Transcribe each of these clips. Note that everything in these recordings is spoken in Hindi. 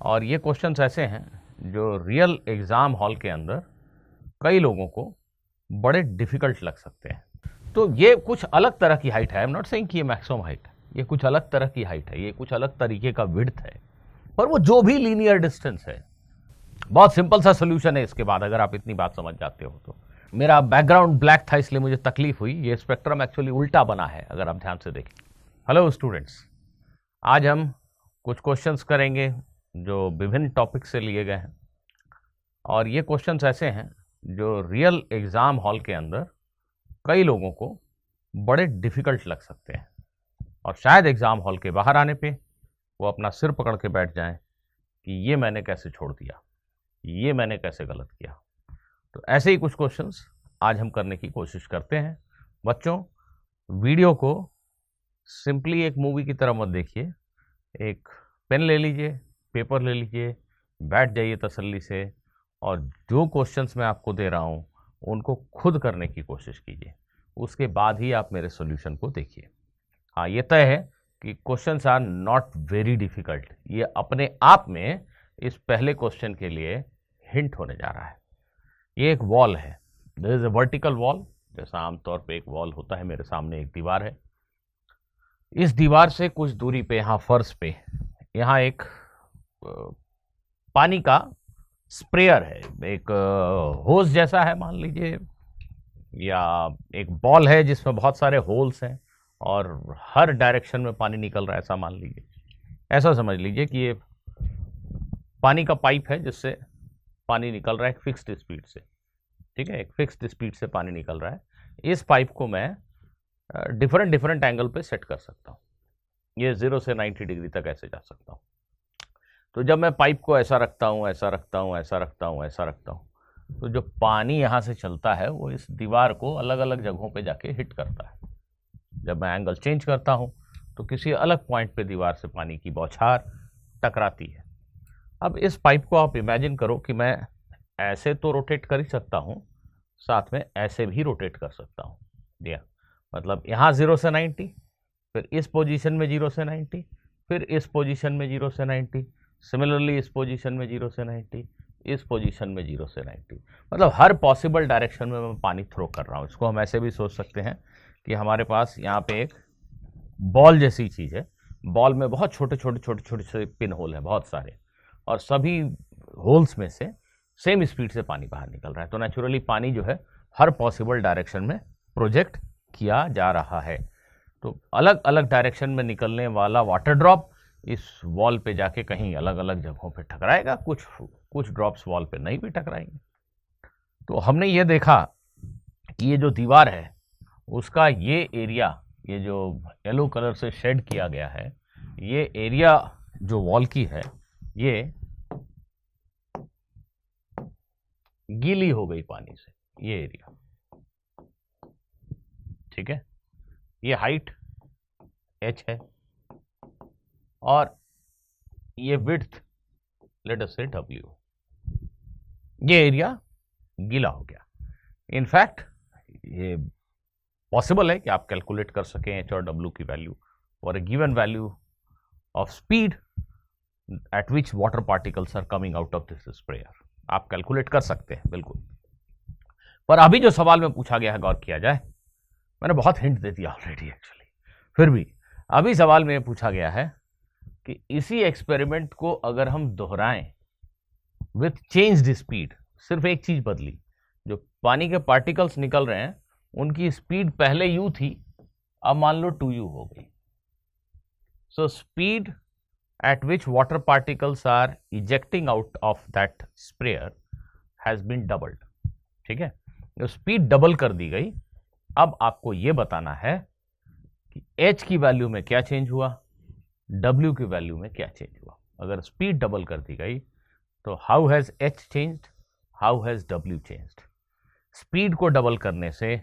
और ये क्वेश्चंस ऐसे हैं जो रियल एग्ज़ाम हॉल के अंदर कई लोगों को बड़े डिफ़िकल्ट लग सकते हैं। तो ये कुछ अलग तरह की हाइट है। आई एम नॉट सेइंग कि ये मैक्सिमम हाइट है, ये कुछ अलग तरह की हाइट है, ये कुछ अलग तरीके का विड्थ है। पर वो जो भी लीनियर डिस्टेंस है, बहुत सिंपल सा सोल्यूशन है इसके बाद, अगर आप इतनी बात समझ जाते हो तो। मेरा बैकग्राउंड ब्लैक था इसलिए मुझे तकलीफ हुई। ये स्पेक्ट्रम एक्चुअली उल्टा बना है अगर आप ध्यान से देखें। हेलो स्टूडेंट्स, आज हम कुछ क्वेश्चंस करेंगे जो विभिन्न टॉपिक से लिए गए हैं। और ये क्वेश्चंस ऐसे हैं जो रियल एग्ज़ाम हॉल के अंदर कई लोगों को बड़े डिफ़िकल्ट लग सकते हैं। और शायद एग्ज़ाम हॉल के बाहर आने पे वो अपना सिर पकड़ के बैठ जाएं कि ये मैंने कैसे छोड़ दिया, ये मैंने कैसे गलत किया। तो ऐसे ही कुछ क्वेश्चंस आज हम करने की कोशिश करते हैं। बच्चों, वीडियो को सिंपली एक मूवी की तरह मत देखिए। एक पेन ले लीजिए, पेपर ले लीजिए, बैठ जाइए तसल्ली से, और जो क्वेश्चंस मैं आपको दे रहा हूँ उनको खुद करने की कोशिश कीजिए। उसके बाद ही आप मेरे सॉल्यूशन को देखिए। हाँ, ये तय है कि questions are not very difficult. ये अपने आप में इस पहले क्वेश्चन के लिए हिंट होने जा रहा है। ये एक वॉल है, this is a vertical wall, जैसा आमतौर पे एक वॉल होता है। मेरे सामने एक दीवार है। इस दीवार से कुछ दूरी पे, यहाँ फर्श पे, यहाँ एक पानी का स्प्रेयर है, एक होज जैसा है मान लीजिए, या एक बॉल है जिसमें बहुत सारे होल्स हैं और हर डायरेक्शन में पानी निकल रहा है, ऐसा मान लीजिए। ऐसा समझ लीजिए कि ये पानी का पाइप है जिससे पानी निकल रहा है एक फिक्स्ड स्पीड से। ठीक है, एक फिक्स्ड स्पीड से पानी निकल रहा है। इस पाइप को मैं डिफरेंट डिफरेंट एंगल पे सेट कर सकता हूँ। ये 0 से 90 डिग्री तक ऐसे जा सकता हूँ। तो जब मैं पाइप को ऐसा रखता हूँ, ऐसा रखता हूँ, ऐसा रखता हूँ, ऐसा रखता हूँ, तो जो पानी यहाँ से चलता है वो इस दीवार को अलग अलग जगहों पे जाके हिट करता है। जब मैं एंगल चेंज करता हूँ तो किसी अलग पॉइंट पे दीवार से पानी की बौछार टकराती है। अब इस पाइप को आप इमेजिन करो कि मैं ऐसे तो रोटेट कर ही सकता हूँ, साथ में ऐसे भी रोटेट कर सकता हूँ। दिया मतलब यहाँ 0 से 90, फिर इस पोजीशन में 0 से 90, फिर इस पोजीशन में 0 से 90, सिमिलरली इस पोजीशन में 0 से 90, इस पोजीशन में 0 से 90। मतलब हर पॉसिबल डायरेक्शन में मैं पानी थ्रो कर रहा हूँ। इसको हम ऐसे भी सोच सकते हैं कि हमारे पास यहाँ पे एक बॉल जैसी चीज़ है। बॉल में बहुत छोटे छोटे छोटे छोटे से पिन होल हैं, बहुत सारे, और सभी होल्स में से सेम स्पीड से पानी बाहर निकल रहा है। तो नेचुरली पानी जो है हर पॉसिबल डायरेक्शन में प्रोजेक्ट किया जा रहा है। तो अलग अलग डायरेक्शन में निकलने वाला वाटर ड्रॉप इस वॉल पे जाके कहीं अलग अलग जगहों पे टकराएगा। कुछ ड्रॉप्स वॉल पे नहीं भी टकराएंगे। तो हमने ये देखा कि ये जो दीवार है उसका ये एरिया, ये जो येलो कलर से शेड किया गया है, ये एरिया जो वॉल की है ये गीली हो गई पानी से, ये एरिया। ठीक है, ये हाइट h है और ये विड्थ लेट अस से w। ये एरिया गीला हो गया। इनफैक्ट ये पॉसिबल है कि आप कैलकुलेट कर सकें h और w की value for a given value of speed at which water particles are coming out of this sprayer. आप कैलकुलेट कर सकते हैं बिल्कुल। पर अभी जो सवाल में पूछा गया है, गौर किया जाए, मैंने बहुत हिंट दे दिया ऑलरेडी एक्चुअली, फिर भी अभी सवाल में पूछा गया है कि इसी एक्सपेरिमेंट को अगर हम दोहराएं विथ चेंज्ड स्पीड, सिर्फ एक चीज बदली, जो पानी के पार्टिकल्स निकल रहे हैं उनकी स्पीड पहले u थी, अब मान लो 2u हो गई। So speed at which water particles are ejecting out of that sprayer has been doubled। ठीक है, तो स्पीड डबल कर दी गई। अब आपको यह बताना है कि h की वैल्यू में क्या चेंज हुआ, w की वैल्यू में क्या चेंज हुआ। अगर स्पीड डबल कर दी गई तो how has h changed, how has w changed. Speed को डबल करने से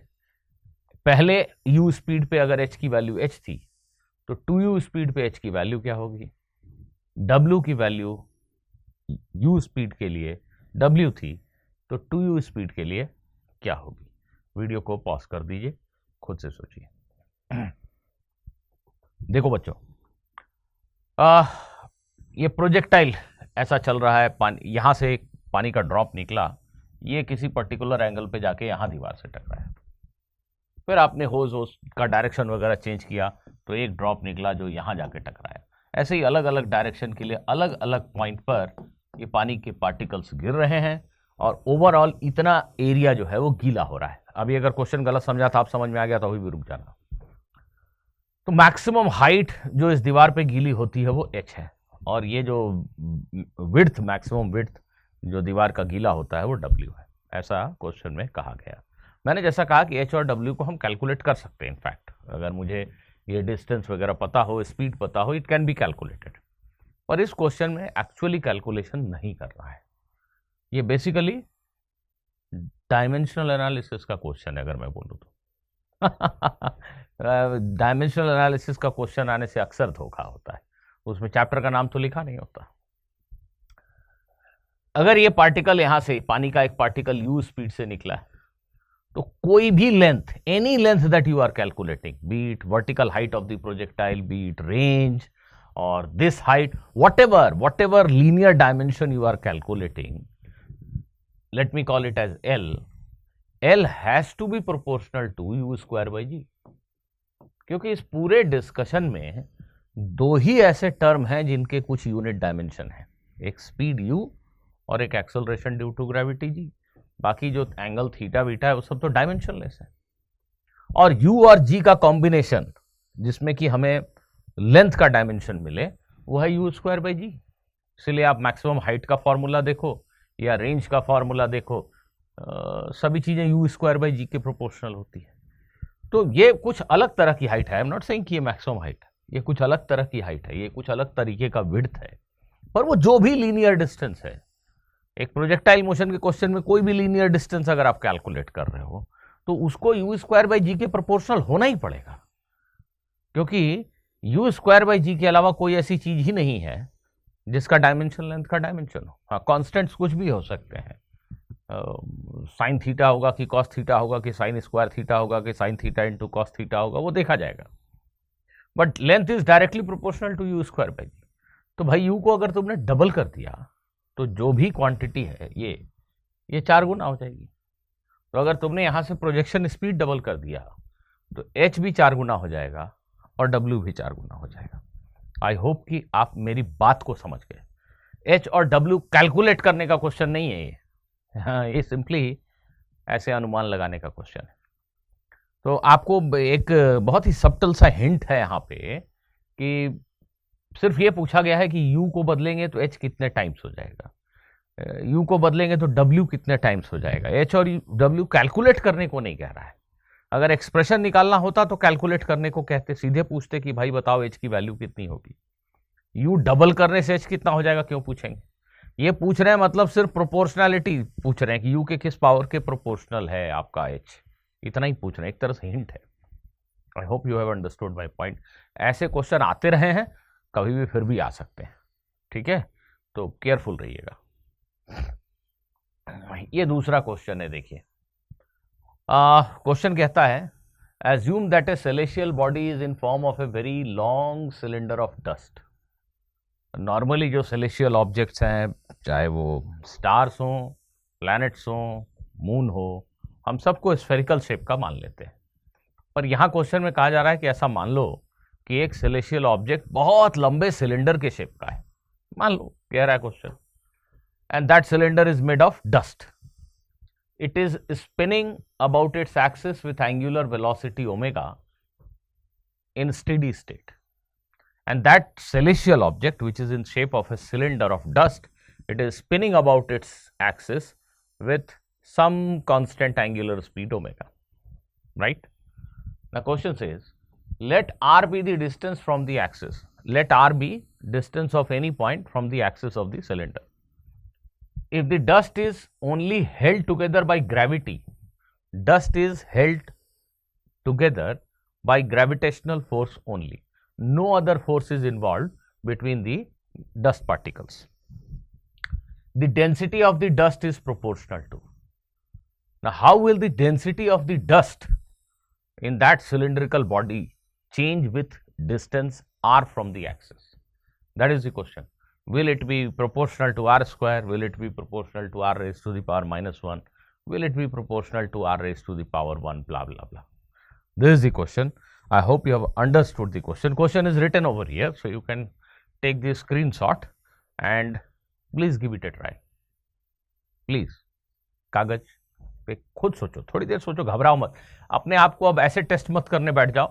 पहले u स्पीड पे अगर h की वैल्यू h थी तो 2u स्पीड पे h की वैल्यू क्या होगी, W की वैल्यू u स्पीड के लिए W थी तो 2u स्पीड के लिए क्या होगी। वीडियो को पॉज कर दीजिए, खुद से सोचिए। देखो बच्चों, ये प्रोजेक्टाइल ऐसा चल रहा है, पानी यहाँ से एक पानी का ड्रॉप निकला, ये किसी पर्टिकुलर एंगल पे जाके यहाँ दीवार से टकराया, फिर आपने होज का डायरेक्शन वगैरह चेंज किया तो एक ड्रॉप निकला जो यहाँ जाके टकराया। ऐसे ही अलग अलग डायरेक्शन के लिए अलग अलग पॉइंट पर ये पानी के पार्टिकल्स गिर रहे हैं और ओवरऑल इतना एरिया जो है वो गीला हो रहा है। अभी अगर क्वेश्चन गलत समझा था, आप समझ में आ गया तो अभी भी रुक जाना। तो मैक्सिमम हाइट जो इस दीवार पे गीली होती है वो h है, और ये जो विड्थ, मैक्सिमम विड्थ जो दीवार का गीला होता है वो w है, ऐसा क्वेश्चन में कहा गया। मैंने जैसा कहा कि h और w को हम कैलकुलेट कर सकते हैं। इनफैक्ट अगर मुझे ये डिस्टेंस वगैरह पता हो, स्पीड पता हो, इट कैन बी कैलकुलेटेड, पर इस क्वेश्चन में एक्चुअली कैलकुलेशन नहीं कर रहा है। ये बेसिकली डायमेंशनल एनालिसिस का क्वेश्चन है अगर मैं बोलूँ तो। डायमेंशनल एनालिसिस का क्वेश्चन आने से अक्सर धोखा होता है, उसमें चैप्टर का नाम तो लिखा नहीं होता। अगर ये पार्टिकल यहां से, पानी का एक पार्टिकल u स्पीड से निकला है, तो कोई भी length, any length that you are calculating, be it vertical height of the projectile, be it range और this height, whatever linear dimension you are calculating, let me call it as L has to be proportional to u square by g, क्योंकि इस पूरे डिस्कशन में दो ही ऐसे टर्म हैं जिनके कुछ यूनिट डायमेंशन है, एक स्पीड u और एक acceleration due to gravity g। बाकी जो एंगल थीटा बीटा है वो सब तो डायमेंशनलेस है। और u और g का कॉम्बिनेशन जिसमें कि हमें लेंथ का डायमेंशन मिले वो है u स्क्वायर बाई जी। इसलिए आप मैक्सिमम हाइट का फॉर्मूला देखो या रेंज का फॉर्मूला देखो, सभी चीजें u स्क्वायर बाई जी के प्रोपोर्शनल होती है। तो ये कुछ अलग तरह की हाइट है, आई एम नॉट सेइंग कि ये मैक्सिमम हाइट है, ये कुछ अलग तरह की हाइट है, ये कुछ अलग तरीके का विड्थ है। पर वो जो भी लीनियर डिस्टेंस है, एक प्रोजेक्टाइल मोशन के क्वेश्चन में कोई भी लीनियर डिस्टेंस अगर आप कैलकुलेट कर रहे हो तो उसको u स्क्वायर बाई जी के प्रोपोर्शनल होना ही पड़ेगा, क्योंकि u स्क्वायर बाई जी के अलावा कोई ऐसी चीज ही नहीं है जिसका डायमेंशन लेंथ का डायमेंशन हो। हाँ, कॉन्स्टेंट्स कुछ भी हो सकते हैं, साइन थीटा होगा कि कॉस थीटा होगा कि साइन स्क्वायर थीटा होगा कि sine theta into cos theta होगा, वो देखा जाएगा, but length is directly proportional to u square by G. तो भाई u को अगर तुमने डबल कर दिया तो जो भी क्वांटिटी है ये 4 गुना हो जाएगी। तो अगर तुमने यहाँ से प्रोजेक्शन स्पीड डबल कर दिया तो h भी 4 गुना हो जाएगा और w भी 4 गुना हो जाएगा। आई होप कि आप मेरी बात को समझ गए। h और w कैलकुलेट करने का क्वेश्चन नहीं है ये, हाँ, ये सिंपली ऐसे अनुमान लगाने का क्वेश्चन है। तो आपको एक बहुत ही सब्टल सा हिंट है यहाँ पे कि सिर्फ ये पूछा गया है कि u को बदलेंगे तो h कितने टाइम्स हो जाएगा, u को बदलेंगे तो w कितने टाइम्स हो जाएगा। h और w कैलकुलेट करने को नहीं कह रहा है। अगर एक्सप्रेशन निकालना होता तो कैलकुलेट करने को कहते, सीधे पूछते कि भाई बताओ h की वैल्यू कितनी होगी। u डबल करने से h कितना हो जाएगा क्यों पूछेंगे? ये पूछ रहे हैं मतलब सिर्फ प्रोपोर्शनैलिटी पूछ रहे हैं कि u के किस पावर के प्रोपोर्शनल है आपका h, इतना ही पूछ रहे हैं, एक तरह से हिंट है। I hope you have understood my point. ऐसे क्वेश्चन आते रहे हैं, कभी भी फिर भी आ सकते हैं, ठीक है, तो केयरफुल रहिएगा। ये दूसरा क्वेश्चन है, देखिए क्वेश्चन कहता है assume that a celestial body is in form of a very long cylinder of dust। Normally जो सेलेशियल ऑब्जेक्ट्स हैं, चाहे वो स्टार्स हों, प्लैनेट्स हों, मून हो, हम सबको स्फेरिकल शेप का मान लेते हैं। पर यहाँ क्वेश्चन में कहा जा रहा है कि ऐसा मान लो कि एक सेलेशियल ऑब्जेक्ट बहुत लंबे सिलेंडर के शेप का है, मान लो कह रहा है question, and that cylinder is made of dust. It is spinning about its axis with angular velocity omega in steady state, and that celestial object, which is in shape of a cylinder of dust, it is spinning about its axis with some constant angular speed omega, right? The question says, let r be the distance from the axis. Let r be distance of any point from the axis of the cylinder. If the dust is only held together by gravity, dust is held together by gravitational force only. No other force is involved between the dust particles. The density of the dust is proportional to. Now, how will the density of the dust in that cylindrical body change with distance r from the axis? That is the question. Will it be proportional to r square? Will it be proportional to r raised to the power -1? Will it be proportional to r raised to the power 1? Blah, blah, blah. This is the question. I hope you have understood the question. Question is written over here, so you can take the screenshot and please give it a try. Please कागज पे खुद सोचो, थोड़ी देर सोचो, घबराओ मत। अपने आप को अब ऐसे टेस्ट मत करने बैठ जाओ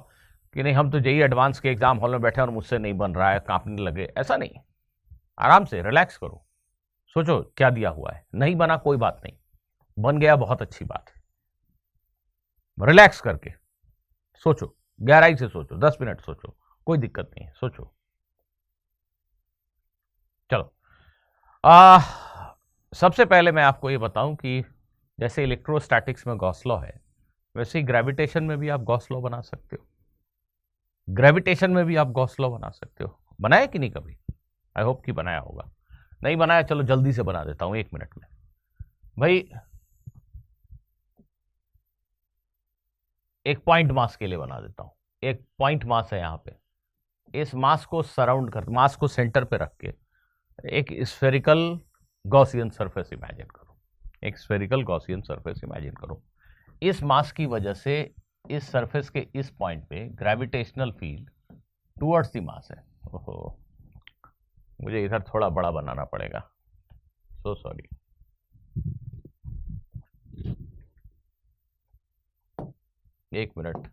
कि नहीं हम तो जेईई एडवांस के एग्जाम हॉल में बैठे और मुझसे नहीं बन रहा है, कांपने लगे। ऐसा नहीं, आराम से रिलैक्स करो, सोचो क्या दिया हुआ है। नहीं बना कोई बात नहीं, बन गया बहुत अच्छी बात है। रिलैक्स करके सोचो, गहराई से सोचो, 10 मिनट सोचो, कोई दिक्कत नहीं है, सोचो। चलो सबसे पहले मैं आपको ये बताऊं कि जैसे इलेक्ट्रोस्टैटिक्स में गॉस लॉ है, वैसे ही ग्रेविटेशन में भी आप गॉस लॉ बना सकते हो। ग्रेविटेशन में भी आप गॉस लॉ बना सकते हो। बनाया कि नहीं कभी? आई होप कि बनाया होगा। नहीं बनाया, चलो जल्दी से बना देता हूं 1 मिनट में। भाई एक पॉइंट मास के लिए बना देता हूं। एक पॉइंट मास है यहां पे, इस मास को सराउंड कर, मास को सेंटर पे रख के एक स्फेरिकल गॉसियन सरफेस इमेजिन करो। एक स्फेरिकल गॉसियन सरफेस इमेजिन करो। इस मास की वजह से इस सरफेस के इस पॉइंट पे gravitational field towards the mass है। ओहो, मुझे इधर थोड़ा बड़ा बनाना पड़ेगा, सो सॉरी। एक मिनट,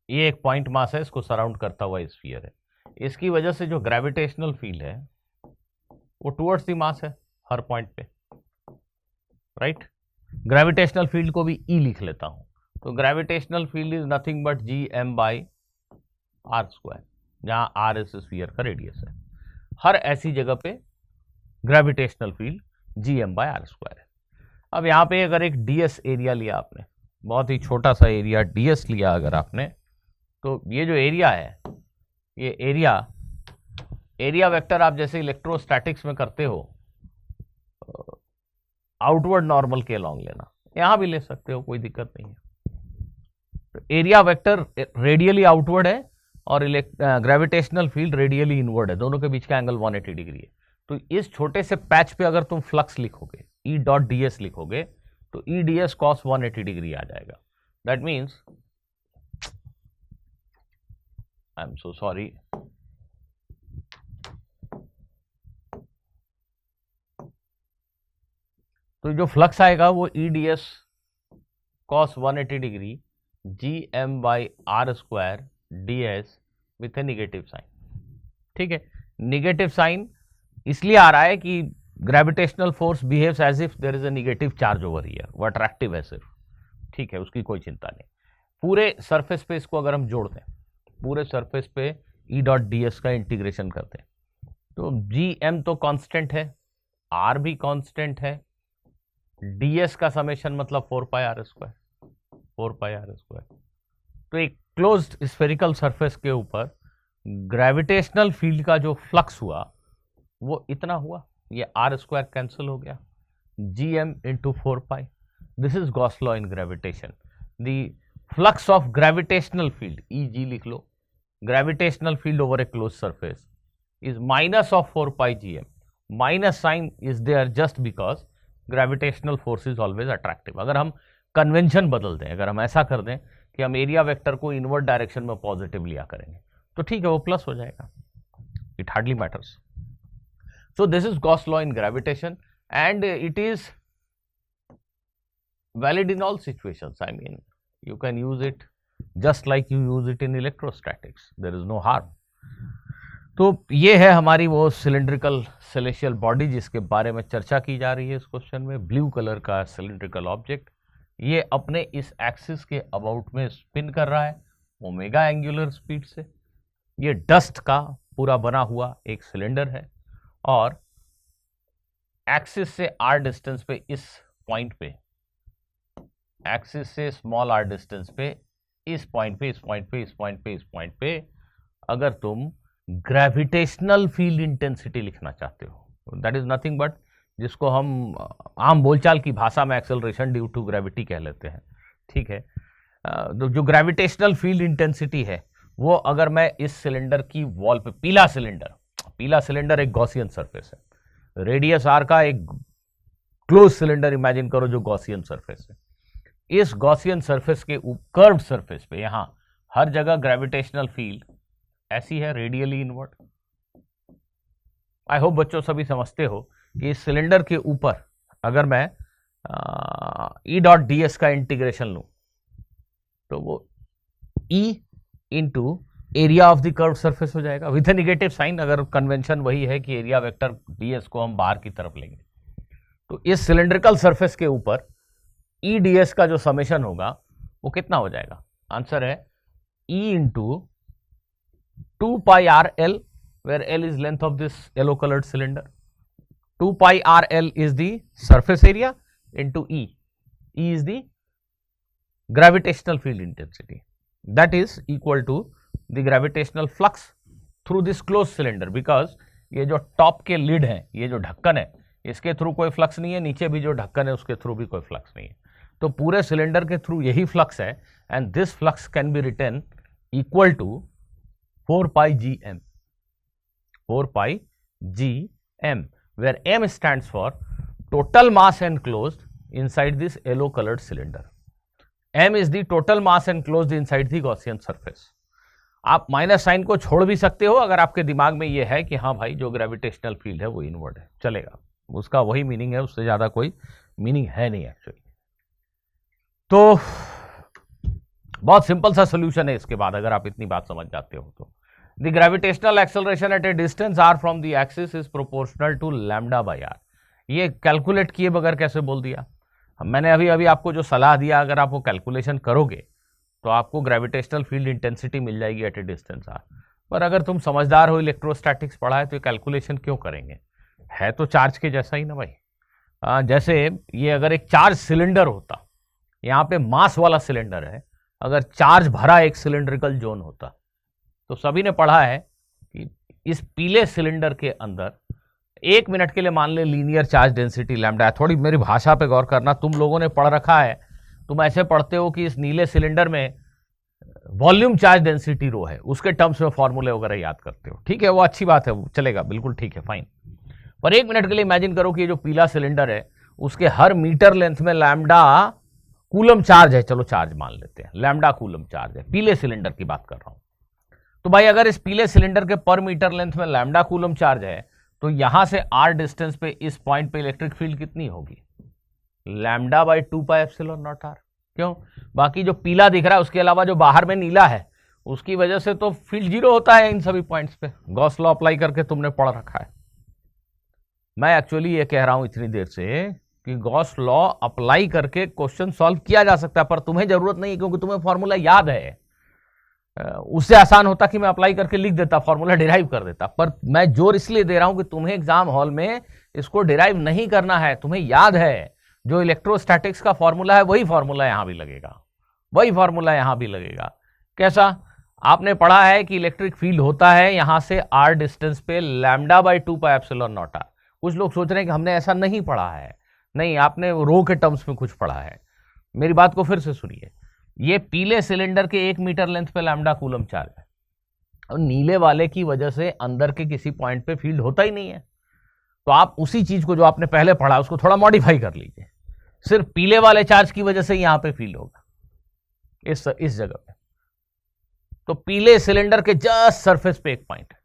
ये एक पॉइंट मास है, इसको सराउंड करता हुआ स्फीयर है। इसकी वजह से जो ग्रेविटेशनल फील्ड है वो टुवर्ड्स द मास है हर पॉइंट पे, राइट। ग्रेविटेशनल फील्ड को भी ई लिख लेता हूं, तो gravitational field is nothing but Gm/r², जहां r इस स्फीयर का रेडियस है। हर ऐसी जगह पे ग्रेविटेशनल फील्ड Gm/r² है। अब यहाँ पे अगर एक ds एरिया लिया आपने, बहुत ही छोटा सा एरिया ds लिया अगर आपने, तो ये जो एरिया है, ये एरिया वेक्टर आप जैसे इलेक्ट्रोस्टैटिक्स में करते हो, आउटवर्ड नॉर्मल के अलॉन्ग लेना, यहां भी ले सकते हो, कोई दिक्कत नहीं है। तो एरिया वेक्टर रेडियली आउटवर्ड है और ग्रेविटेशनल फील्ड रेडियली इनवर्ड है, दोनों के बीच का एंगल 180 डिग्री है। तो इस छोटे से पैच पे अगर तुम फ्लक्स लिखोगे, E.ds लिखोगे, तो EDS cos 180 डिग्री आ जाएगा। That means, I am so sorry, तो जो फ्लक्स आएगा वो EDS cos 180 degree Gm/r² ds with a negative sign. ठीक है, निगेटिव साइन इसलिए आ रहा है कि gravitational force behaves as if there is a negative charge over here, वो अट्रैक्टिव है सिर्फ। ठीक है, उसकी कोई चिंता नहीं। पूरे सरफेस पे इसको अगर हम जोड़ दें, पूरे सरफेस पे E.ds का इंटीग्रेशन करते हैं, तो Gm तो कांस्टेंट है, R भी कांस्टेंट है, ds का समेशन मतलब 4πr², 4πr²। तो एक क्लोज्ड स्फेरिकल सरफेस के ऊपर ग्रेविटेशनल फील्ड का जो फ्लक्स हुआ वो इतना हुआ, ये r² कैंसिल हो गया, Gm into 4π। This is Gauss law in gravitation. The flux of gravitational field, Eg लिख लो, gravitational field over a close surface is minus of 4π Gm। Minus sign is there just because gravitational force is always attractive. अगर हम कन्वेंशन बदल दें, अगर हम ऐसा कर दें कि हम एरिया वेक्टर को इनवर्ट डायरेक्शन में पॉजिटिव लिया करेंगे, तो ठीक है, वो प्लस हो जाएगा। It hardly matters. So this is Gauss law in gravitation, and it is valid in all situations. I mean, you can use it just like you use it in electrostatics. There is no harm. तो ये है हमारी वो सिलिंड्रिकल सेलेशियल बॉडी जिसके बारे में चर्चा की जा रही है इस क्वेश्चन में। ब्लू कलर का सिलिंड्रिकल ऑब्जेक्ट, ये अपने इस एक्सिस के अबाउट में स्पिन कर रहा है ओमेगा एंगुलर स्पीड से। ये डस्ट का पूरा बना हुआ एक सिलेंडर है और एक्सिस से r डिस्टेंस पे, इस पॉइंट पे, एक्सिस से स्मॉल r डिस्टेंस पे, इस पॉइंट पे, इस पॉइंट पे, इस पॉइंट पे, इस पॉइंट पे अगर तुम ग्रेविटेशनल फील्ड इंटेंसिटी लिखना चाहते हो, दैट इज नथिंग बट, जिसको हम आम बोलचाल की भाषा में एक्सेलरेशन ड्यू टू ग्रेविटी कह लेते हैं। ठीक है, जो ग्रेविटेशनल फील्ड इंटेंसिटी है वो अगर मैं इस सिलेंडर की वॉल पे, पीला सिलेंडर एक गॉसियन सरफेस है, रेडियस आर का एक क्लोज सिलेंडर इमेजिन करो जो गॉसियन सरफेस है, इस गॉसियन सरफेस के कर्व्ड सरफेस पे यहां हर जगह ग्रेविटेशनल फील्ड ऐसी है, रेडियली इनवर्ड। आई होप बच्चों सभी समझते हो कि इस सिलेंडर के ऊपर अगर मैं ई डॉट डी एस का इंटीग्रेशन लूं तो वो E into area of the curve surface हो जाएगा विद नेगेटिव साइन, अगर कन्वेंशन वही है कि एरिया वेक्टर ds को हम बाहर की तरफ लेंगे। तो इस सिलेंड्रिकल सरफेस के ऊपर ई डी एस का जो समेशन होगा वो कितना हो जाएगा? आंसर है E into 2 pi R L, where L is length of this yellow colored cylinder. 2 pi r L is the surface area into E. E is the gravitational field intensity. That is equal to the gravitational flux through this closed cylinder, because ये जो टॉप के लिड है, ये जो ढक्कन है, इसके थ्रू कोई फ्लक्स नहीं है, नीचे भी जो ढक्कन है उसके थ्रू भी कोई फ्लक्स नहीं है, तो पूरे सिलेंडर के थ्रू यही फ्लक्स है, and this flux can be written equal to 4 pi gm, 4 pi gm, where m stands for total mass enclosed inside this yellow colored cylinder. m is the total mass enclosed inside the Gaussian surface. आप माइनस साइन को छोड़ भी सकते हो अगर आपके दिमाग में यह है कि हाँ भाई जो ग्रेविटेशनल फील्ड है वो इनवर्ड है, चलेगा, उसका वही मीनिंग है, उससे ज्यादा कोई मीनिंग है नहीं एक्चुअली। तो बहुत सिंपल सा सोल्यूशन है इसके बाद, अगर आप इतनी बात समझ जाते हो तो। The gravitational acceleration at a distance r from the axis is proportional to lambda by r. ये कैलकुलेट किए बगैर कैसे बोल दिया? मैंने अभी अभी आपको जो सलाह दिया, अगर आप वो कैलकुलेशन करोगे तो आपको ग्रेविटेशनल फील्ड इंटेंसिटी मिल जाएगी एट ए डिस्टेंस आर। पर अगर तुम समझदार हो, इलेक्ट्रोस्टैटिक्स पढ़ा है, तो ये कैलकुलेशन क्यों करेंगे? है तो चार्ज के जैसा ही ना भाई। जैसे ये अगर एक चार्ज सिलेंडर होता, यहाँ पे मास वाला सिलेंडर है, अगर चार्ज भरा एक सिलेंड्रिकल जोन होता, तो सभी ने पढ़ा है कि इस पीले सिलेंडर के अंदर 1 मिनट के लिए मान ले लीनियर चार्ज डेंसिटी लैम्डा है। थोड़ी मेरी भाषा पे गौर करना, तुम लोगों ने पढ़ रखा है, तुम ऐसे पढ़ते हो कि इस नीले सिलेंडर में वॉल्यूम चार्ज डेंसिटी रो है, उसके टर्म्स में फॉर्मूले वगैरह याद करते हो, ठीक है, वो अच्छी बात है, वो चलेगा, बिल्कुल ठीक है, फाइन। पर 1 मिनट के लिए इमेजिन करो कि ये जो पीला सिलेंडर है उसके हर मीटर लेंथ में लैम्डा कूलम चार्ज है, चलो चार्ज मान लेते हैं, लैम्डा कूलम चार्ज है, पीले सिलेंडर की बात कर रहा हूं। तो भाई अगर इस पीले सिलेंडर के पर मीटर लेंथ में लैम्डा कूलम चार्ज है, तो यहां से r डिस्टेंस पे इस पॉइंट पे इलेक्ट्रिक फील्ड कितनी होगी? Lambda by 2 pi epsilon not r। क्यों? बाकी जो पीला दिख रहा है उसके अलावा जो बाहर में नीला है उसकी वजह से तो फील्ड जीरो होता है इन सभी पॉइंट्स पे। गॉस लॉ अप्लाई करके तुमने पढ़ रखा है। मैं एक्चुअली ये कह रहा हूं इतनी देर से कि गॉस लॉ अप्लाई करके क्वेश्चन सॉल्व किया जा सकता है, पर तुम्हें जरूरत नहीं है क्योंकि तुम्हें फॉर्मूला याद है। उससे आसान होता कि मैं अप्लाई करके लिख देता, फॉर्मूला डिराइव कर देता, पर मैं जोर इसलिए दे रहा हूं कि तुम्हें एग्जाम हॉल में इसको डिराइव नहीं करना है, तुम्हें याद है जो इलेक्ट्रोस्टैटिक्स का फॉर्मूला है वही फॉर्मूला यहां भी लगेगा, वही फॉर्मूला यहां भी लगेगा। कैसा? आपने पढ़ा है कि इलेक्ट्रिक फील्ड होता है यहां से r डिस्टेंस पे lambda by 2 pi epsilon not r। कुछ लोग सोच रहे हैं कि हमने ऐसा नहीं पढ़ा है, नहीं, आपने रो के टर्म्स में कुछ पढ़ा है। मेरी बात को फिर से सुनिए, ये पीले सिलेंडर के 1 मीटर लेंथ पे लैम्डा कूलम चार्ज है, और नीले वाले की वजह से अंदर के किसी पॉइंट पे फील्ड होता ही नहीं है। तो आप उसी चीज को जो आपने पहले पढ़ा उसको थोड़ा मॉडिफाई कर लीजिए, सिर्फ पीले वाले चार्ज की वजह से यहां पे फील्ड होगा इस जगह पे। तो पीले सिलेंडर के जस्ट सरफेस पे एक पॉइंट है,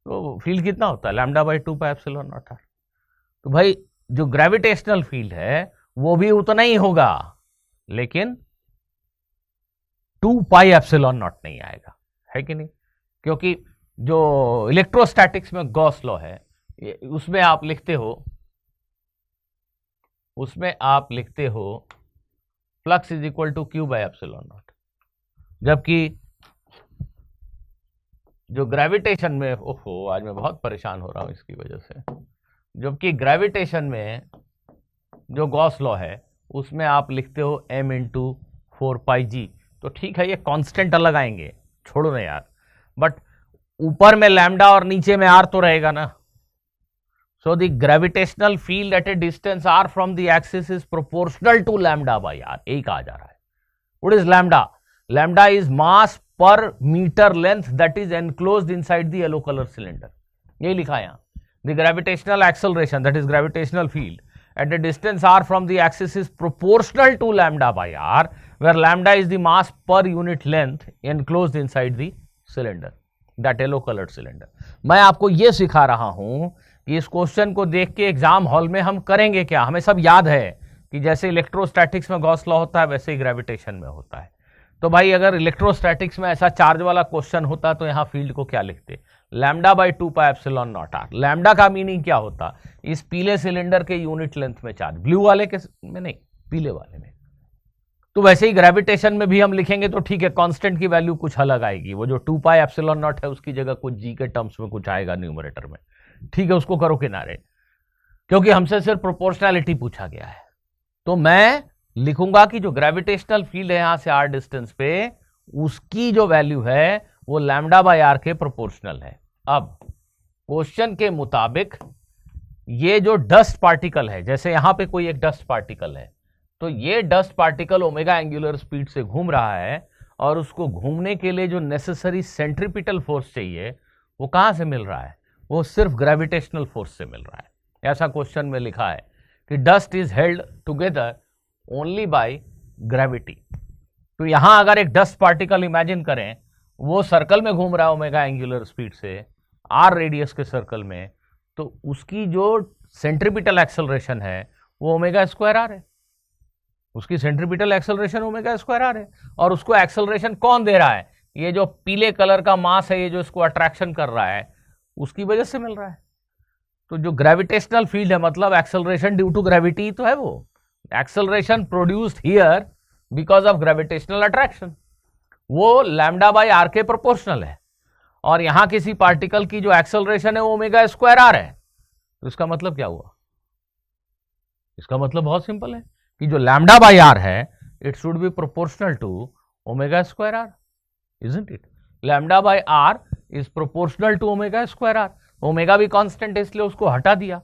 तो फील्ड कितना होता है? Lambda by 2 pi epsilon not r। तो भाई जो ग्रेविटेशनल फील्ड है वो भी उतना ही होगा, लेकिन 2 पाई एप्सिलॉन नॉट नहीं आएगा, है कि नहीं? क्योंकि जो इलेक्ट्रोस्टैटिक्स में गॉस लॉ है उसमें आप लिखते हो flux is equal to Q by epsilon naught, जबकि जो ग्रेविटेशन में, ओहो आज मैं बहुत परेशान हो रहा हूं इसकी वजह से, जबकि ग्रेविटेशन में जो गॉस लॉ है उसमें आप लिखते हो m इंटू 4 पाई जी। तो ठीक है, ये कांस्टेंट अलग आएंगे, छोड़ो ना यार, बट ऊपर में लैम्डा और नीचे में r तो रहेगा ना। So the gravitational field at a distance r from the axis is proportional to lambda by r, यही कहा जा रहा है। What is lambda? Lambda is mass per meter length that is enclosed inside the yellow color cylinder. यही लिखा है यहाँ. The gravitational acceleration, that is gravitational field, at a distance r from the axis is proportional to lambda by r, where lambda is the mass per unit length enclosed inside the cylinder, that yellow colored cylinder. मैं आपको ये सिखा रहा हूं कि इस क्वेश्चन को देख के एग्जाम हॉल में हम करेंगे क्या. हमें सब याद है कि जैसे इलेक्ट्रोस्टैटिक्स में गॉस लॉ होता है वैसे ही ग्रेविटेशन में होता है. तो भाई अगर इलेक्ट्रोस्टैटिक्स में ऐसा चार्ज वाला क्वेश्चन होता तो यहां फील्ड को क्या लिखते? Lambda by 2 pi epsilon naught r. लैम्डा का मीनिंग क्या होता? इस पीले सिलेंडर के यूनिट लेंथ में चार्ज, ब्लू वाले के में नहीं, पीले वाले में. तो वैसे ही ग्रेविटेशन में भी हम लिखेंगे तो ठीक है, कांस्टेंट की वैल्यू कुछ अलग आएगी. वो जो 2 पाई एप्सिलॉन नॉट है उसकी जगह कुछ जी के टर्म्स में कुछ आएगा न्यूमरेटर में. ठीक है, उसको करो किनारे, क्योंकि हमसे सिर्फ प्रोपोर्शनैलिटी पूछा गया है. तो मैं लिखूंगा कि जो ग्रेविटेशनल फील्ड है यहां से आर डिस्टेंस पे, उसकी जो वैल्यू है वो लैम्डा बाय आर के प्रोपोर्शनल है. अब क्वेश्चन के मुताबिक ये जो डस्ट पार्टिकल है, जैसे यहां पे कोई एक डस्ट पार्टिकल है, तो ये dust particle omega angular speed से घूम रहा है और उसको घूमने के लिए जो नेसेसरी सेंट्रीपिटल फोर्स चाहिए वो कहां से मिल रहा है? वो सिर्फ ग्रेविटेशनल फोर्स से मिल रहा है. ऐसा क्वेश्चन में लिखा है कि dust is held together only by gravity. तो यहां अगर एक डस्ट पार्टिकल इमेजिन करें, वो सर्कल में घूम रहा है ओमेगा एंगुलर स्पीड से आर रेडियस के सर्कल में, तो उसकी जो सेंट्रीपिटल एक्सेलरेशन है वो ओमेगा स्क्वायर आर है. उसकी centripetal acceleration omega square r है. और उसको एक्सेलरेशन कौन दे रहा है? ये जो पीले कलर का मास है, ये जो इसको अट्रैक्शन कर रहा है, उसकी वजह से मिल रहा है. तो जो ग्रेविटेशनल फील्ड है, मतलब एक्सेलरेशन ड्यू टू ग्रेविटी तो है वो. Acceleration produced here because of gravitational attraction, वो लैम्डा बाय आर के प्रोपोर्शनल है. और यहां किसी पार्टिकल की जो एक्सेलरेशन है वो ओमेगा स्क्वायर आर है. तो इसका मतलब क्या हुआ? इसका मतलब बहुत सिंपल है कि जो लैम्डा बाय आर है it should be proportional to omega square r, isn't it? Lambda by r is proportional to omega square r. ओमेगा भी कांस्टेंट है इसलिए उसको हटा दिया.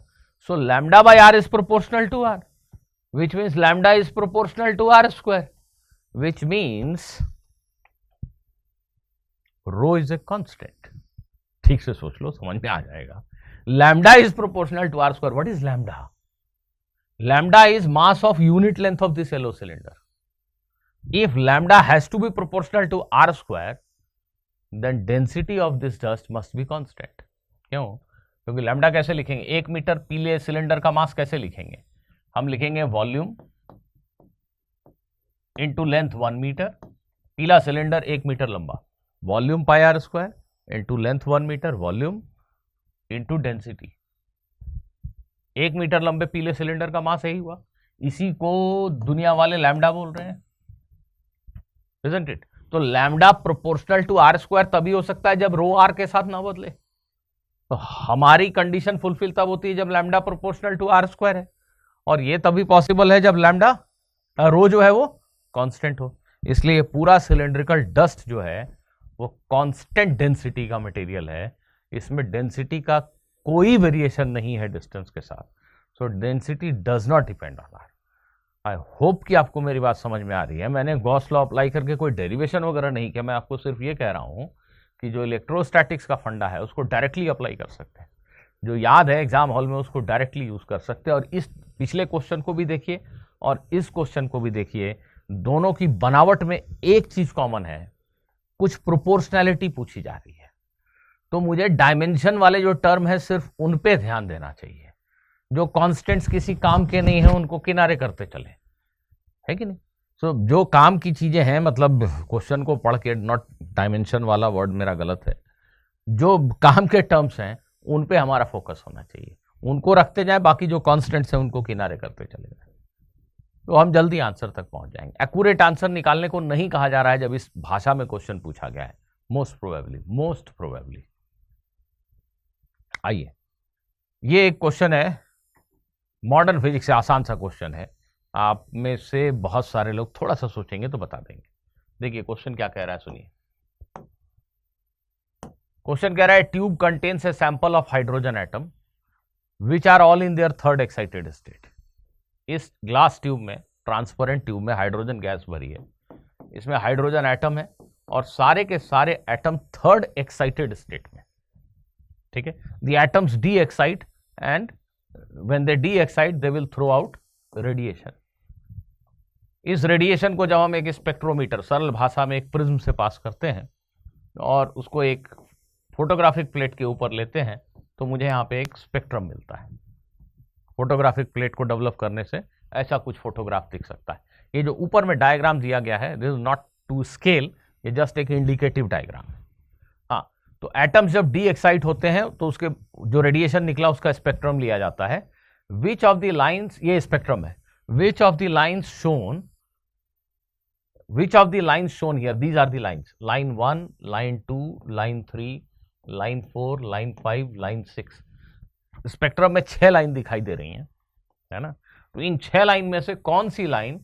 So lambda by r is proportional to r, which means lambda is proportional to r square, which means rho is a constant. ठीक से सोच लो, समझ में आ जाएगा. lambda is proportional to r square. What is lambda? Lambda is mass of unit length of this yellow cylinder. If lambda has to be proportional to r square, then density of this dust must be constant. क्यों? क्योंकि lambda कैसे लिखेंगे? 1 मीटर पीले सिलेंडर का मास कैसे लिखेंगे? हम लिखेंगे वॉल्यूम इंटू लेंथ 1 मीटर. पीला सिलेंडर 1 मीटर लंबा, volume pi r square into length 1 metre, volume into density. 1 metre लंबे पीले सिलेंडर का मास यही हुआ. इसी को दुनिया वाले लैम्डा बोल रहे हैं, इजंट इट? तो lambda proportional to r square तभी हो सकता है जब रो आर के साथ ना बदले. तो हमारी कंडीशन फुलफिल तब होती है जब lambda proportional to r square है, और ये तभी पॉसिबल है जब लैम्डा रो जो है वो कांस्टेंट हो. इसलिए पूरा सिलेंड्रिकल डस्ट जो है वो कांस्टेंट डेंसिटी का मटेरियल है. इसमें डेंसिटी का कोई वेरिएशन नहीं है डिस्टेंस के साथ. So density does not depend on r. I hope कि आपको मेरी बात समझ में आ रही है. मैंने गॉस लॉ अप्लाई करके कोई डेरिवेशन वगैरह नहीं किया. मैं आपको सिर्फ ये कह रहा हूं कि जो इलेक्ट्रोस्टैटिक्स का फंडा है उसको डायरेक्टली अप्लाई कर सकते हैं. जो याद है एग्जाम हॉल में उसको डायरेक्टली यूज कर सकते हैं. और इस पिछले क्वेश्चन को भी देखिए और इस क्वेश्चन को भी देखिए, दोनों की बनावट में एक चीज कॉमन है, कुछ प्रोपोर्शनैलिटी पूछी जा रही है. तो मुझे डायमेंशन वाले जो टर्म है सिर्फ उन पे ध्यान देना चाहिए. जो कांस्टेंट्स किसी काम के नहीं है उनको किनारे करते चले, है कि नहीं? सो जो काम की चीजें हैं, मतलब क्वेश्चन को पढ़ के, नॉट डायमेंशन वाला वर्ड मेरा गलत है, जो काम के टर्म्स हैं उन पे हमारा फोकस होना चाहिए. उनको रखते जाएं, बाकी जो कांस्टेंट्स हैं उनको किनारे करते चले जाएं, तो हम जल्दी आंसर तक पहुंच जाएंगे. एक्यूरेट आंसर निकालने को नहीं कहा जा रहा है जब इस भाषा में क्वेश्चन पूछा गया है. Most probably. आइए, ये एक क्वेश्चन है मॉडर्न फिजिक्स से, आसान सा क्वेश्चन है. आप में से बहुत सारे लोग थोड़ा सा सोचेंगे तो बता देंगे. देखिए क्वेश्चन क्या कह रहा है, सुनिए. क्वेश्चन कह रहा है tube contains a sample of hydrogen atom which are all in their third excited state. इस ग्लास ट्यूब में, ट्रांसपेरेंट ट्यूब में हाइड्रोजन गैस भरी है. इसमें हाइड्रोजन एटम है और सारे के सारे एटम थर्ड एक्साइटेड स्टेट में, ठीक है। The atoms de excite and when they de excite they will throw out radiation. इस रेडिएशन को जब हम एक स्पेक्ट्रोमीटर, सरल भाषा में एक प्रिज्म से पास करते हैं और उसको एक फोटोग्राफिक प्लेट के ऊपर लेते हैं तो मुझे यहाँ पे एक स्पेक्ट्रम मिलता है। फोटोग्राफिक प्लेट को डेवलप करने से ऐसा कुछ फोटोग्राफ दिख सकता है। ये जो ऊपर में डायग्राम दिया गया है, this is not to scale, ये जस्ट एक इंडिकेटिव डायग्राम है। हाँ, तो एटम्स जब डी एक्साइट होते हैं तो उसके जो रेडिएशन निकला उसका स्पेक्ट्रम लिया जाता है। विच ऑफ द लाइन्स, ये स्पेक्ट्रम है, विच of the lines shown, which of the lines shown here, these are the lines, line 1, line 2, line 3, line 4, line 5, line 6। Spectrum में 6 लाइन दिखाई दे रही हैं, है ना। तो इन 6 लाइन में से कौन सी line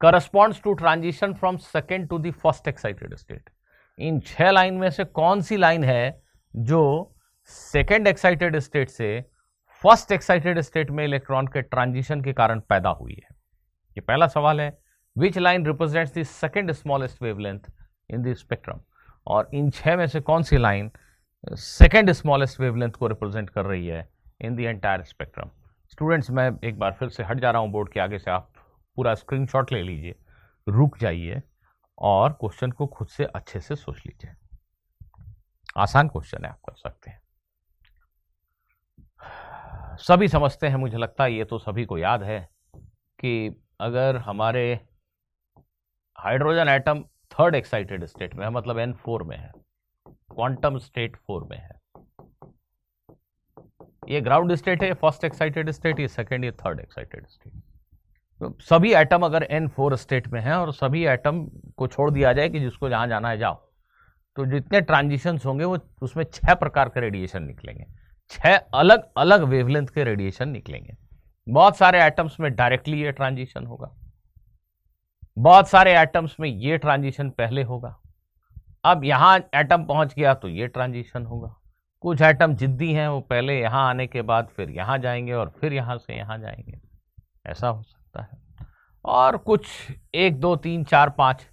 corresponds to transition from second to the first excited state? इन 6 लाइन में से कौन सी लाइन है जो सेकेंड एक्साइटेड स्टेट से फर्स्ट एक्साइटेड स्टेट में इलेक्ट्रॉन के ट्रांजिशन के कारण पैदा हुई है? ये पहला सवाल है। Which line represents the second smallest wavelength in the spectrum? और इन 6 में से कौन सी लाइन सेकेंड स्मॉलेस्ट वेवलेंथ को रिप्रेजेंट कर रही है in the entire spectrum? Students, मैं एक बार फिर से हट जा रहा हूं बोर्ड के आगे से, आप पूरा स्क्रीनशॉट ले लीजिए, रुक जाइए और क्वेश्चन को खुद से अच्छे से सोच लीजिए। आसान क्वेश्चन है, आप कर सकते हैं। सभी समझते हैं, मुझे लगता है ये तो सभी को याद है कि अगर हमारे hydrogen atom third excited state में है, मतलब N4 में है, क्वांटम स्टेट 4 में है, ये ग्राउंड स्टेट है, फर्स्ट एक्साइटेड स्टेट, ये सेकेंड, ये थर्ड एक्साइटेड स्टेट। तो सभी एटम अगर N4 स्टेट में है और सभी एटम को छोड़ दिया जाए कि जिसको जहां जाना है जाओ, तो जितने ट्रांजिशंस होंगे वो उसमें 6 प्रकार के रेडिएशन निकलेंगे, 6 अलग अलग वेवलेंथ के रेडिएशन निकलेंगे। बहुत सारे एटम्स में डायरेक्टली ये ट्रांजिशन होगा, बहुत सारे एटम्स में ये ट्रांजिशन पहले होगा, अब यहां एटम पहुंच गया तो ये ट्रांजिशन होगा। कुछ एटम जिद्दी हैं, वो पहले यहां आने के बाद फिर यहां जाएंगे और फिर यहां से यहां जाएंगे, ऐसा हो सकता है। और कुछ 1 2 3 4 5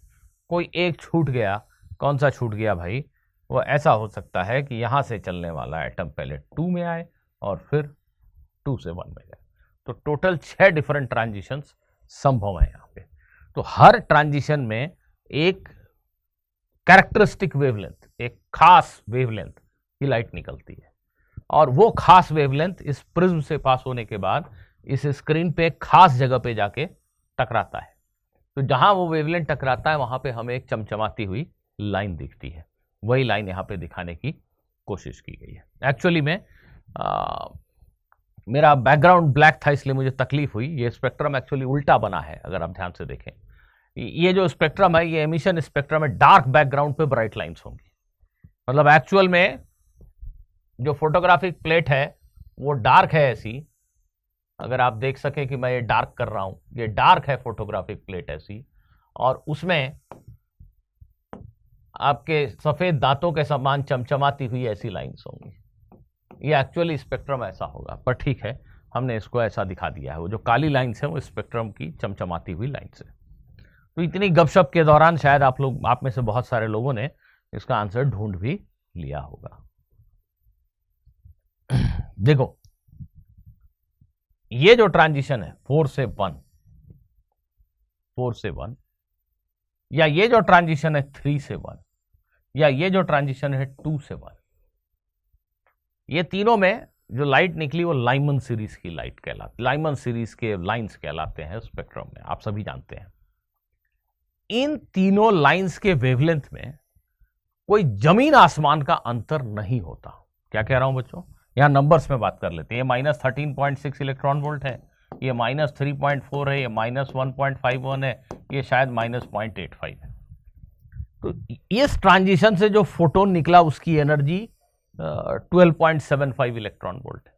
कोई एक छूट गया, कौन सा छूट गया भाई? वो ऐसा हो सकता है कि यहां से चलने वाला एटम पहले 2 में आए और फिर 2 से 1 में जाए। तो टोटल 6 डिफरेंट ट्रांजिशंस संभव है यहाँ पे। तो हर ट्रांजिशन में एक कैरेक्टरिस्टिक वेवलेंथ, एक खास वेवलेंथ की लाइट निकलती है और वो खास वेवलेंथ इस प्रिज्म से पास होने के बाद इस स्क्रीन पे एक खास जगह पे जाके टकराता है। तो जहां वो वेवलेंथ टकराता है वहां पे हमें एक चमचमाती हुई लाइन दिखती है। वही लाइन यहाँ पे दिखाने की कोशिश की गई है। एक्चुअली में मेरा बैकग्राउंड ब्लैक था इसलिए मुझे तकलीफ हुई। ये स्पेक्ट्रम एक्चुअली उल्टा बना है, अगर आप ध्यान से देखें। ये जो स्पेक्ट्रम है ये एमिशन स्पेक्ट्रम है, डार्क बैकग्राउंड पे ब्राइट लाइंस होंगी। मतलब एक्चुअल में जो फोटोग्राफिक प्लेट है वो डार्क है ऐसी, अगर आप देख सकें कि मैं ये डार्क कर रहा हूं, ये डार्क है फोटोग्राफिक प्लेट ऐसी, और उसमें आपके सफेद दांतों के समान चमचमाती हुई ऐसी लाइंस होंगी। ये एक्चुअली स्पेक्ट्रम ऐसा होगा, पर ठीक है, हमने इसको ऐसा दिखा दिया है। वो जो काली लाइंस है वो स्पेक्ट्रम की चमचमाती हुई लाइंस है। तो इतनी गपशप के दौरान शायद आप में से बहुत सारे लोगों ने इसका आंसर ढूंढ भी लिया होगा। देखो, ये जो ट्रांजिशन है 4 से 1, 4 से 1, या ये जो ट्रांजिशन है 3 से 1, या ये जो ट्रांजिशन है 2 से 1, ये तीनों में जो लाइट निकली वो लाइमन सीरीज की लाइट कहलाती, लाइमन सीरीज के लाइंस कहलाते हैं स्पेक्ट्रम में, आप सभी जानते हैं। इन तीनों लाइंस के वेवलेंथ में कोई जमीन आसमान का अंतर नहीं होता। क्या कह रहा हूं बच्चों? यहां नंबर्स में बात कर लेते हैं। ये -13.6 इलेक्ट्रॉन वोल्ट है, ये -3.4 है, ये -1.51 है, ये शायद -0.85 है। तो इस ट्रांजिशन से जो फोटोन निकला उसकी एनर्जी 12.75 इलेक्ट्रॉन वोल्ट है,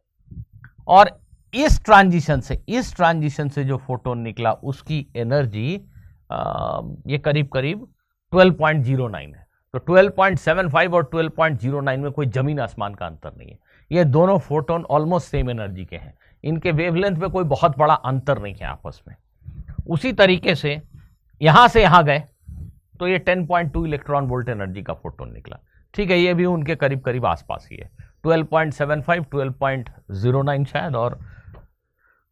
और इस ट्रांजिशन से जो फोटोन निकला उसकी एनर्जी ये करीब करीब 12.09 है। तो 12.75 और 12.09 में कोई जमीन आसमान का अंतर नहीं है। ये दोनों फोटोन ऑलमोस्ट सेम एनर्जी के हैं, इनके वेवलेंथ में कोई बहुत बड़ा अंतर नहीं है आपस में। उसी तरीके से यहां से यहां गए तो ये 10.2 इलेक्ट्रॉन वोल्ट एनर्जी का फोटोन निकला। ठीक है, ये भी उनके करीब करीब आसपास ही है, 12.75, 12.09 शायद, और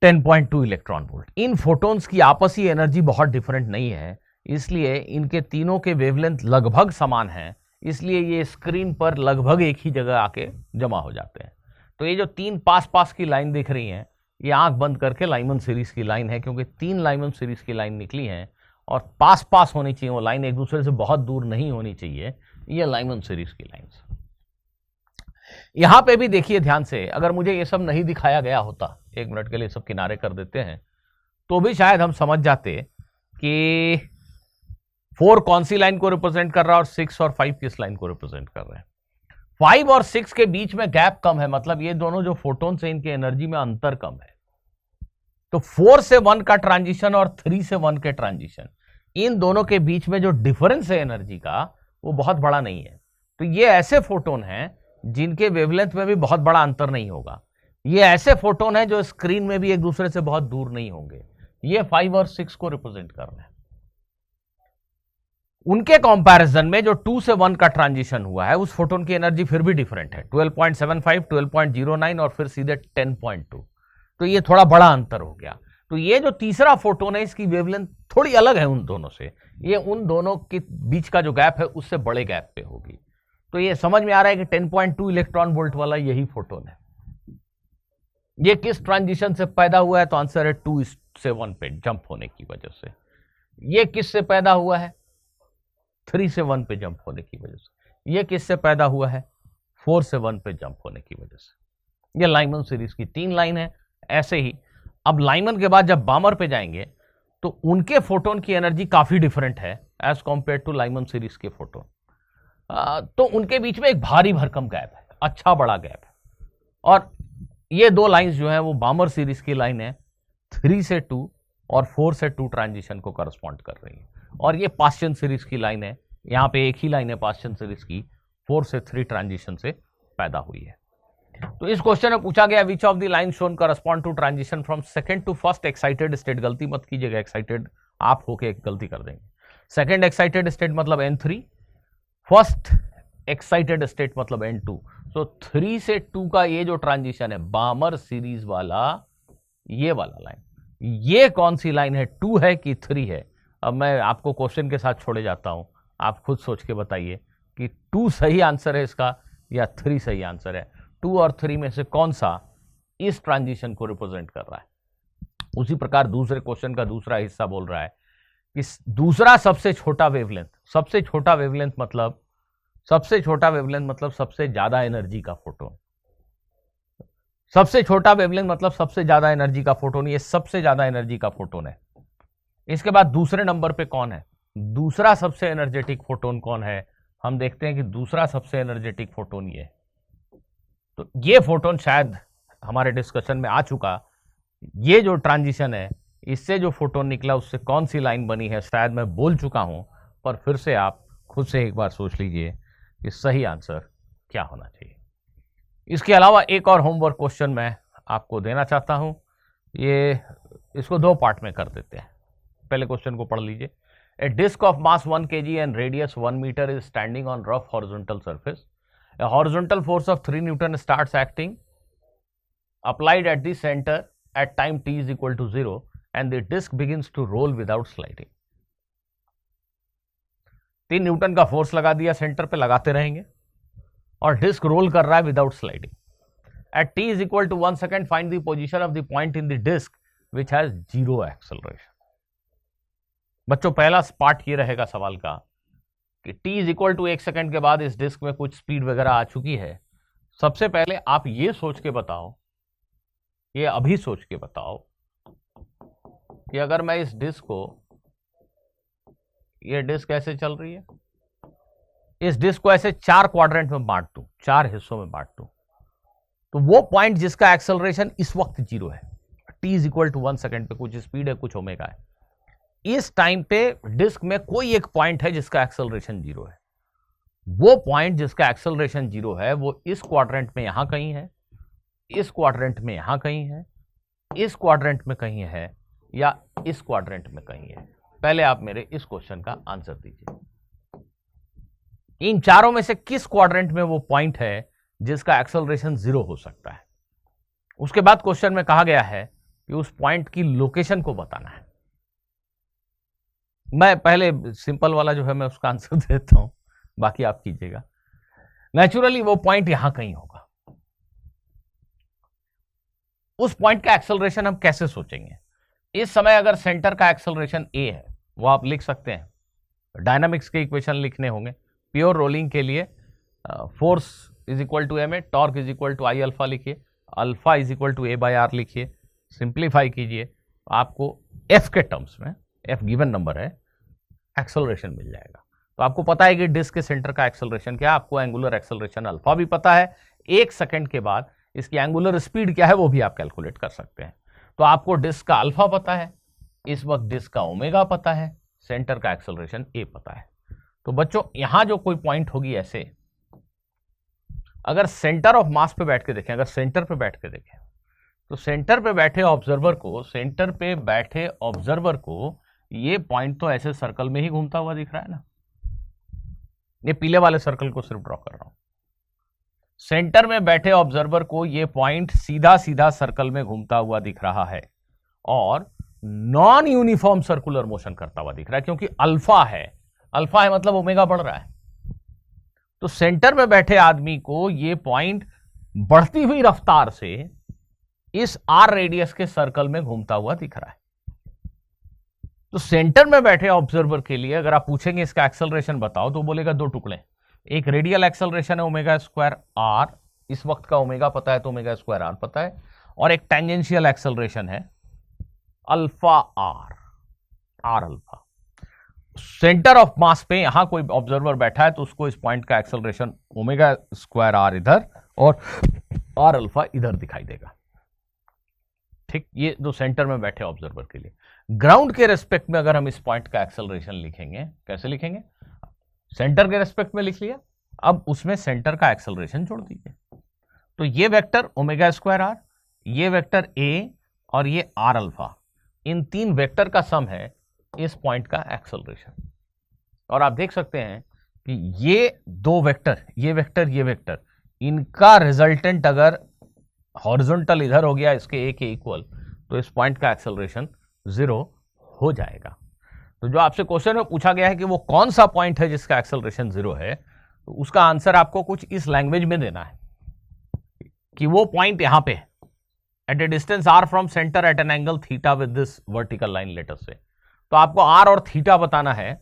10.2 इलेक्ट्रॉन वोल्ट। इन फोटोन्स की आपसी एनर्जी बहुत डिफरेंट नहीं है, इसलिए इनके तीनों के वेवलेंथ लगभग समान हैं, इसलिए ये स्क्रीन पर लगभग एक ही जगह आके जमा हो जाते हैं। तो ये जो तीन पास पास की लाइन दिख रही हैं, ये आंख बंद करके लाइमन सीरीज की लाइन है, क्योंकि तीन लाइमन सीरीज की लाइन निकली हैं और पास पास होनी चाहिए वो लाइन, एक दूसरे से बहुत दूर नहीं होनी चाहिए, ये लाइमन सीरीज की लाइन। यहां पे भी देखिए ध्यान से, अगर मुझे ये सब नहीं दिखाया गया होता, एक मिनट के लिए सब किनारे कर देते हैं, तो भी शायद हम समझ जाते कि 4 कौन सी लाइन को रिप्रेजेंट कर रहा है और 6 और 5 किस लाइन को रिप्रेजेंट कर रहे हैं। 5 और 6 के बीच में गैप कम है, मतलब ये दोनों जो फोटोन से इनके एनर्जी में अंतर कम है। तो 4 से 1 का ट्रांजिशन और 3 से 1 के ट्रांजिशन, इन दोनों के बीच में जो डिफरेंस है एनर्जी का, वो बहुत बड़ा नहीं है। तो ये ऐसे फोटोन हैं जिनके वेवलेंथ में भी बहुत बड़ा अंतर नहीं होगा। ये ऐसे फोटोन हैं जो स्क्रीन में भी एक दूसरे से बहुत दूर नहीं होंगे। ये 5 और 6 को रिप्रेजेंट कर रहे हैं। उनके कंपैरिजन में जो 2 से 1 का ट्रांजिशन हुआ है, उस फोटोन की एनर्जी फिर भी डिफरेंट है, 12.75, 12.09 और फिर सीधे 10.2। तो ये थोड़ा बड़ा अंतर हो गया। तो ये जो तीसरा फोटोन है, इसकी वेवलेंथ थोड़ी अलग है उन दोनों से, ये उन दोनों के बीच का जो गैप है उससे बड़े गैप पे होगी। तो ये समझ में आ रहा है कि 10.2 इलेक्ट्रॉन वोल्ट वाला यही फोटोन है। ये किस ट्रांजिशन से पैदा हुआ है, तो आंसर है 2 से 1 पे जंप होने की वजह से। ये किस से पैदा हुआ है, 3 से 1 पे जंप होने की वजह से। ये किस से पैदा हुआ है, 4 से 1 पे जंप होने की वजह से। ये लाइमन सीरीज की 3 लाइन है। ऐसे ही अब लाइमन के बाद जब बामर पे जाएंगे तो उनके फोटोन की एनर्जी काफी डिफरेंट है as compare to Lyman series के फोटोन। तो उनके बीच में एक भारी भरकम गैप है, अच्छा बड़ा गैप है। और ये दो लाइंस जो है वो बामर सीरीज की लाइन है, 3 से 2 और 4 से 2 ट्रांजिशन को करस्पॉन्ड कर रही है। और ये पास्चन सीरीज की लाइन है, यहाँ पे एक ही लाइन है पास्चन सीरीज की, 4 से 3 ट्रांजिशन से पैदा हुई है। तो इस क्वेश्चन में पूछा गया which of the line shown correspond to transition from second to first excited state. गलती मत कीजिएगा, एक्साइटेड आप होके गलती कर देंगे। सेकंड एक्साइटेड स्टेट मतलब N3, फर्स्ट एक्साइटेड स्टेट मतलब N2। तो 3 से 2 का ये जो ट्रांजिशन है बामर सीरीज वाला, ये वाला लाइन, ये कौन सी लाइन है, 2 है कि 3 है? अब मैं आपको क्वेश्चन के साथ छोड़े जाता हूं, आप खुद सोच के बताइए कि 2 सही आंसर है इसका या 3 सही आंसर है। 2 और 3 में से कौन सा इस ट्रांजिशन को रिप्रेजेंट कर रहा है? उसी प्रकार दूसरे क्वेश्चन का दूसरा हिस्सा बोल रहा है कि दूसरा सबसे छोटा वेवलेंथ, सबसे छोटा वेवलेंथ मतलब सबसे ज्यादा एनर्जी का फोटोन। सबसे छोटा वेवलेंथ मतलब सबसे ज्यादा एनर्जी का फोटोन, ये सबसे ज्यादा एनर्जी का फोटोन है। इसके बाद दूसरे नंबर पे कौन है, दूसरा सबसे एनर्जेटिक फोटोन कौन है? हम देखते हैं कि दूसरा सबसे एनर्जेटिक फोटोन ये है। तो ये फोटोन शायद हमारे डिस्कशन में आ चुका, ये जो ट्रांजिशन है इससे जो फोटोन निकला उससे कौन सी लाइन बनी है शायद मैं बोल चुका हूं, पर फिर से आप खुद से एक बार सोच लीजिए कि सही आंसर क्या होना चाहिए। इसके अलावा एक और होमवर्क क्वेश्चन मैं आपको देना चाहता हूं, ये इसको 2 पार्ट में कर देते हैं। पहले क्वेश्चन को पढ़ लीजिए। A disc of mass 1 kg and radius 1 metre is standing on rough horizontal surface. A horizontal force of 3 Newton starts acting, applied at the center at time t is equal to 0 and the disk begins to roll without sliding. 3 Newton का फोर्स लगा दिया, सेंटर पे लगाते रहेंगे और डिस्क रोल कर रहा है without sliding. At t is equal to 1 second, find the position of the point in the disk which has 0 acceleration. बच्चों पहला पार्ट ये रहेगा सवाल का कि t is equal to 1 second के बाद इस डिस्क में कुछ स्पीड वगैरह आ चुकी है। सबसे पहले आप ये सोच के बताओ, ये अभी सोच के बताओ कि अगर मैं इस डिस्क को, ये डिस्क ऐसे चल रही है, इस डिस्क को ऐसे 4 क्वाड्रेंट में बांट दूं, 4 हिस्सों में बांट दूं, तो वो पॉइंट जिसका एक्सेलरेशन इस वक्त 0 है, t is equal to 1 second पे कुछ स्पीड है, कुछ ओमेगा है, इस टाइम पे डिस्क में कोई एक पॉइंट है जिसका एक्सेलरेशन 0 है। वो पॉइंट जिसका एक्सेलरेशन 0 है वो इस क्वाड्रेंट में यहां कहीं है, इस क्वाड्रेंट में यहां कहीं है, इस क्वाड्रेंट में कहीं है या इस क्वाड्रेंट में कहीं है। पहले आप मेरे इस क्वेश्चन का आंसर दीजिए। इन चारों में से किस क्वाड्रेंट में वो पॉइंट है जिसका एक्सेलरेशन 0 हो सकता है? उसके बाद क्वेश्चन में कहा गया है कि उस पॉइंट की लोकेशन को बताना है। मैं पहले सिंपल वाला जो है मैं उसका आंसर देता हूं, बाकी आप कीजिएगा। नेचुरली वो पॉइंट यहां कहीं होगा। उस पॉइंट का एक्सेलरेशन हम कैसे सोचेंगे? इस समय अगर सेंटर का एक्सेलरेशन ए है, वो आप लिख सकते हैं। डायनामिक्स के इक्वेशन लिखने होंगे। प्योर रोलिंग के लिए force is equal to M A, torque is equal to I alpha लिखिए, alpha is equal to A by R लिखिए, सिंप्लीफाई कीजिए, आपको एफ के टर्म्स में, एफ गिवन नंबर है, एक्सेलरेशन मिल जाएगा। तो आपको पता है कि डिस्क के सेंटर का एक्सेलरेशन क्या है, आपको एंगुलर एक्सेलरेशन अल्फा भी पता है। 1 सेकंड के बाद इसकी एंगुलर स्पीड क्या है वो भी आप कैलकुलेट कर सकते हैं। तो आपको डिस्क का अल्फा पता है, इस वक्त डिस्क का ओमेगा पता है, सेंटर का एक्सेलरेशन ए पता है। तो बच्चों यहां जो कोई पॉइंट होगी ऐसे, अगर सेंटर ऑफ मास पे बैठ के देखें, अगर सेंटर पे बैठ के देखें, तो सेंटर पे बैठे ऑब्जर्वर को ये पॉइंट तो ऐसे सर्कल में ही घूमता हुआ दिख रहा है ना। ये पीले वाले सर्कल को सिर्फ ड्रॉ कर रहा हूं। सेंटर में बैठे ऑब्जर्वर को ये पॉइंट सीधा सीधा सर्कल में घूमता हुआ दिख रहा है और नॉन यूनिफॉर्म सर्कुलर मोशन करता हुआ दिख रहा है, क्योंकि अल्फा है मतलब ओमेगा बढ़ रहा है। तो सेंटर में बैठे आदमी को ये पॉइंट बढ़ती हुई रफ्तार से इस आर रेडियस के सर्कल में घूमता हुआ दिख रहा है। तो सेंटर में बैठे ऑब्जर्वर के लिए अगर आप पूछेंगे इसका एक्सेलरेशन बताओ, तो बोलेगा 2 टुकड़े। एक रेडियल एक्सेलरेशन है ओमेगा स्क्वायर आर, इस वक्त का ओमेगा पता है तो ओमेगा स्क्वायर आर पता है, और एक टेंजेंशियल एक्सेलरेशन है alpha r alpha. Centre of mass पे यहां कोई ऑब्जर्वर बैठा है तो उसको इस पॉइंट का एक्सेलरेशन ओमेगा स्क्वायर आर इधर और आर अल्फा इधर दिखाई देगा। ठीक, ये जो सेंटर में बैठे ऑब्जर्वर के लिए। ग्राउंड के रेस्पेक्ट में अगर हम इस पॉइंट का एक्सेलरेशन लिखेंगे, कैसे लिखेंगे? सेंटर के रेस्पेक्ट में लिख लिया, अब उसमें सेंटर का एक्सेलरेशन जोड़ दीजिए। तो ये वेक्टर ओमेगा स्क्वायर आर, ये वेक्टर ए और ये आर अल्फा, इन 3 वेक्टर का सम है इस पॉइंट का एक्सेलरेशन। और आप देख सकते हैं कि ये 2 वेक्टर, ये वेक्टर, इनका रिजल्टेंट अगर हॉरिजॉन्टल इधर हो गया इसके ए के इक्वल, तो इस पॉइंट का एक्सेलरेशन 0 हो जाएगा। तो जो आपसे क्वेश्चन में पूछा गया है कि वो कौन सा पॉइंट है जिसका एक्सेलरेशन 0 है, तो उसका आंसर आपको कुछ इस लैंग्वेज में देना है कि वो पॉइंट यहां पे है, at a distance r from centre at an angle theta with this vertical line लेटर से। तो आपको आर और थीटा बताना है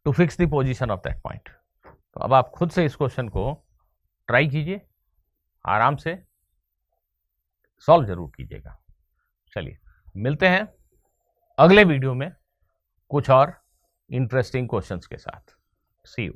to fix the position of that point. तो अब आप खुद से इस क्वेश्चन को ट्राई कीजिए, आराम से सॉल्व जरूर कीजिएगा। चलिए मिलते हैं अगले वीडियो में कुछ और इंटरेस्टिंग क्वेश्चंस के साथ। सी यू।